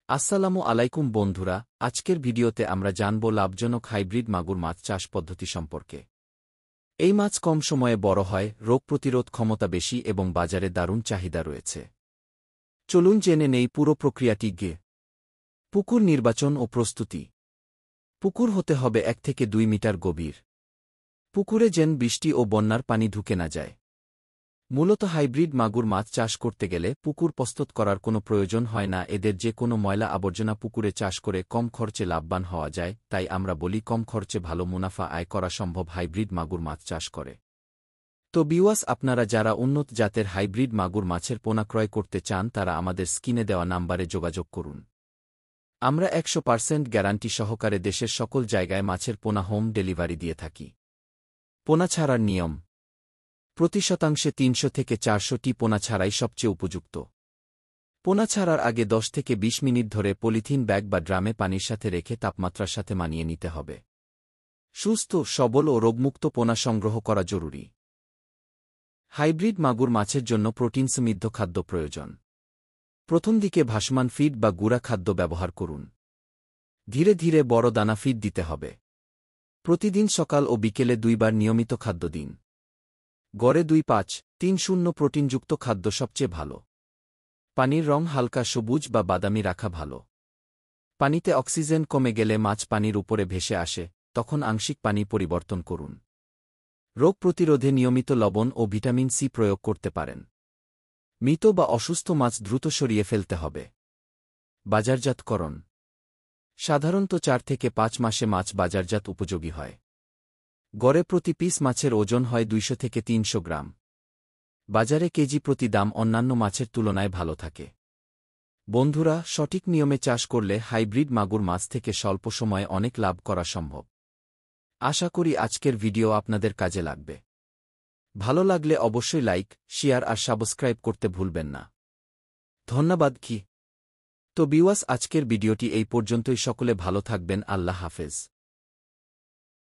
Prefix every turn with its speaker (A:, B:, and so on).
A: আসসালামু আলাইকুম বন্ধুরা, আজকের ভিডিওতে আমরা জানব লাভজনক হাইব্রিড মাগুর মাছ চাষ পদ্ধতি সম্পর্কে। এই মাছ কম সময়ে বড় হয়, রোগ প্রতিরোধ ক্ষমতা বেশি এবং বাজারে দারুণ চাহিদা রয়েছে। চলুন জেনে নেই পুরো প্রক্রিয়াটি গে। পুকুর নির্বাচন ও প্রস্তুতি। পুকুর হতে হবে 1 থেকে 2 মিটার গভীর। পুকুরে যেন বৃষ্টি ও বন্যার পানি ঢুকে না যায়। মূলত হাইব্রিড মাগুর মাছ চাষ করতে গেলে পুকুর প্রস্তুত করার কোনো প্রয়োজন হয় না। এদের যে কোনো ময়লা আবর্জনা পুকুরে চাষ করে কম খরচে লাভবান হওয়া যায়, তাই আমরা বলি কম খরচে ভালো মুনাফা আয় করা সম্ভব হাইব্রিড মাগুর মাছ চাষ করে। তো বিওয়াস, আপনারা যারা উন্নত জাতের হাইব্রিড মাগুর মাছের পোনা ক্রয় করতে চান তারা আমাদের স্ক্রিনে দেওয়া নাম্বারে যোগাযোগ করুন। আমরা 100% গ্যারান্টি সহকারে দেশের সকল জায়গায় মাছের পোনা হোম ডেলিভারি দিয়ে থাকি। পোনা ছাড়ার নিয়ম: প্রতি শতাংশে 300 থেকে 400টি পোনা ছাড়াই সবচেয়ে উপযুক্ত। পোনা ছাড়ার আগে 10 থেকে 20 মিনিট ধরে পলিথিন ব্যাগ বা ড্রামে পানির সাথে রেখে তাপমাত্রার সাথে মানিয়ে নিতে হবে। সুস্থ, সবল ও রোগমুক্ত পোনা সংগ্রহ করা জরুরি। হাইব্রিড মাগুর মাছের জন্য প্রোটিন সমৃদ্ধ খাদ্য প্রয়োজন। প্রথম দিকে ভাসমান ফিড বা গুঁড়া খাদ্য ব্যবহার করুন। ধীরে ধীরে বড় দানা ফিড দিতে হবে। প্রতিদিন সকাল ও বিকেলে 2 বার নিয়মিত খাদ্য দিন। গড়ে 2-5-3-0 প্রোটিনযুক্ত খাদ্য সবচেয়ে ভালো। পানির রং হালকা সবুজ বা বাদামি রাখা ভালো। পানিতে অক্সিজেন কমে গেলে মাছ পানির উপরে ভেসে আসে, তখন আংশিক পানি পরিবর্তন করুন। রোগ প্রতিরোধে নিয়মিত লবণ ও ভিটামিন সি প্রয়োগ করতে পারেন। মৃত বা অসুস্থ মাছ দ্রুত সরিয়ে ফেলতে হবে। বাজারজাতকরণ: সাধারণত 4 থেকে 5 মাসে মাছ বাজারজাত উপযোগী হয়। গড়ে প্রতি পিস মাছের ওজন হয় 200 থেকে 300 গ্রাম। বাজারে কেজি প্রতি দাম অন্যান্য মাছের তুলনায় ভালো থাকে। বন্ধুরা, সঠিক নিয়মে চাষ করলে হাইব্রিড মাগুর মাছ থেকে স্বল্প সময়ে অনেক লাভ করা সম্ভব। আশা করি আজকের ভিডিও আপনাদের কাজে লাগবে। ভালো লাগলে অবশ্যই লাইক, শেয়ার আর সাবস্ক্রাইব করতে ভুলবেন না। ধন্যবাদ। তো বিওয়াস, আজকের ভিডিওটি এই পর্যন্তই। সকলে ভালো থাকবেন। আল্লাহ হাফেজ।